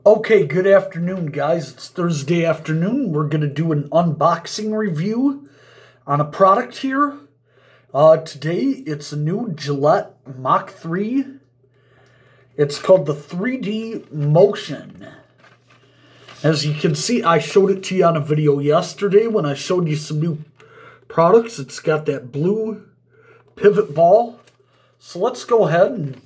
Okay, good afternoon, guys. It's Thursday afternoon. We're going to do an unboxing review on a product here. Today, it's a new Gillette Mach 3. It's called the 3D Motion. As you can see, I showed it to you on a video yesterday when I showed you some new products. It's got that blue pivot ball. So let's go ahead and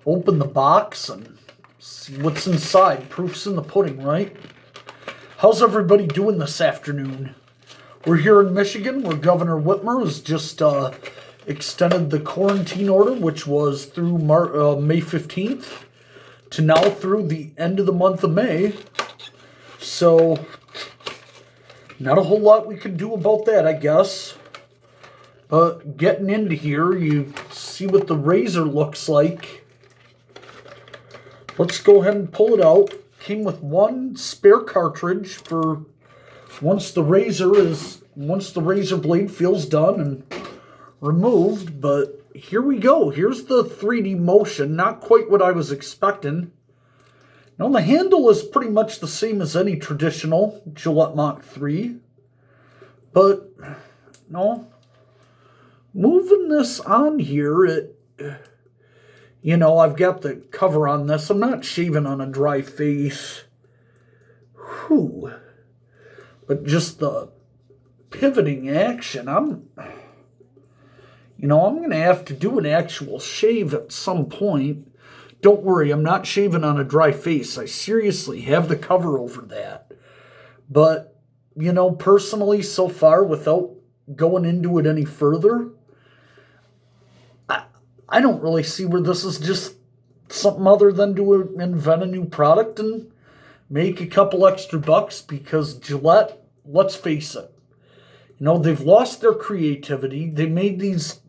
open the box and see what's inside. Proof's in the pudding, right? How's everybody doing this afternoon? We're here in Michigan, where Governor Whitmer has just extended the quarantine order, which was through May 15th to now through the end of the month of May. So, not a whole lot we can do about that, I guess. But getting into here, you see what the razor looks like. Let's go ahead and pull it out. Came with one spare cartridge for once the razor blade feels done and removed. But here we go. Here's the 3D Motion. Not quite what I was expecting. Now the handle is pretty much the same as any traditional Gillette Mach 3. But no, moving this on here, I've got the cover on this. I'm not shaving on a dry face. Whew. But just the pivoting action, I'm going to have to do an actual shave at some point. Don't worry, I'm not shaving on a dry face. I seriously have the cover over that. But, personally, so far, without going into it any further, I don't really see where this is just something other than to invent a new product and make a couple extra bucks, because Gillette, let's face it, they've lost their creativity. They made these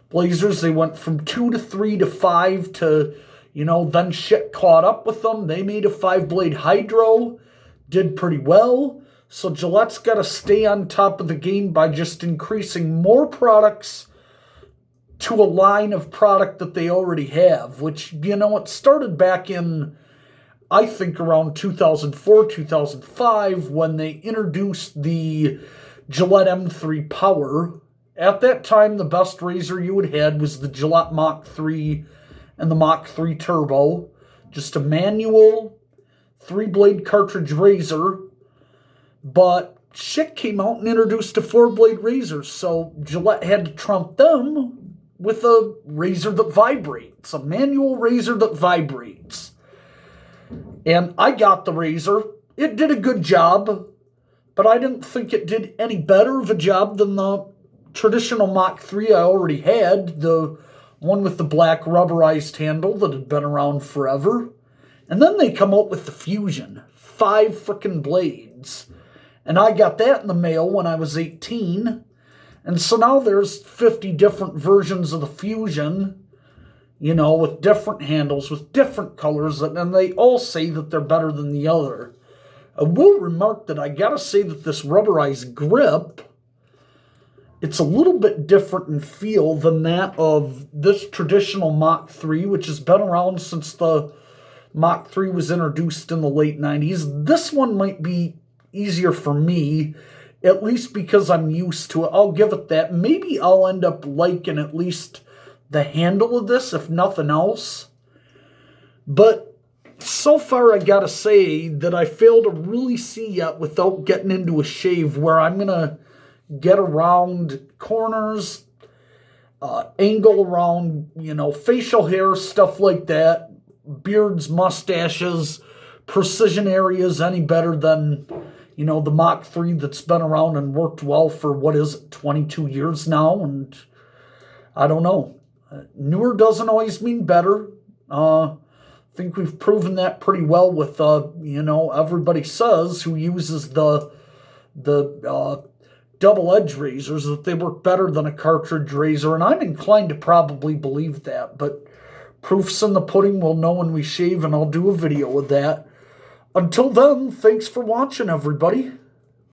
blazers. They went from 2 to 3 to 5 to, then shit caught up with them. They made a 5-blade hydro, did pretty well. So Gillette's got to stay on top of the game by just increasing more products to a line of product that they already have, which, it started back in, I think, around 2004, 2005, when they introduced the Gillette M3 Power. At that time, the best razor you had had was the Gillette Mach 3 and the Mach 3 Turbo. Just a manual 3-blade cartridge razor. But shit came out and introduced a 4-blade razor, so Gillette had to trump them with a razor that vibrates, a manual razor that vibrates. And I got the razor. It did a good job, but I didn't think it did any better of a job than the traditional Mach 3 I already had, the one with the black rubberized handle that had been around forever. And then they come out with the Fusion, 5 frickin' blades. And I got that in the mail when I was 18. And so now there's 50 different versions of the Fusion, with different handles, with different colors, and they all say that they're better than the other. I will remark that I gotta say that this rubberized grip, it's a little bit different in feel than that of this traditional Mach 3, which has been around since the Mach 3 was introduced in the late 90s. This one might be easier for me, at least because I'm used to it. I'll give it that. Maybe I'll end up liking at least the handle of this, if nothing else. But so far, I gotta say that I fail to really see yet, without getting into a shave, where I'm gonna get around corners, angle around, facial hair, stuff like that, beards, mustaches, precision areas any better than the Mach 3 that's been around and worked well for, 22 years now, and I don't know. Newer doesn't always mean better. I think we've proven that pretty well with, everybody says who uses the double-edged razors that they work better than a cartridge razor, and I'm inclined to probably believe that, but proof's in the pudding. We'll know when we shave, and I'll do a video of that. Until then, thanks for watching, everybody.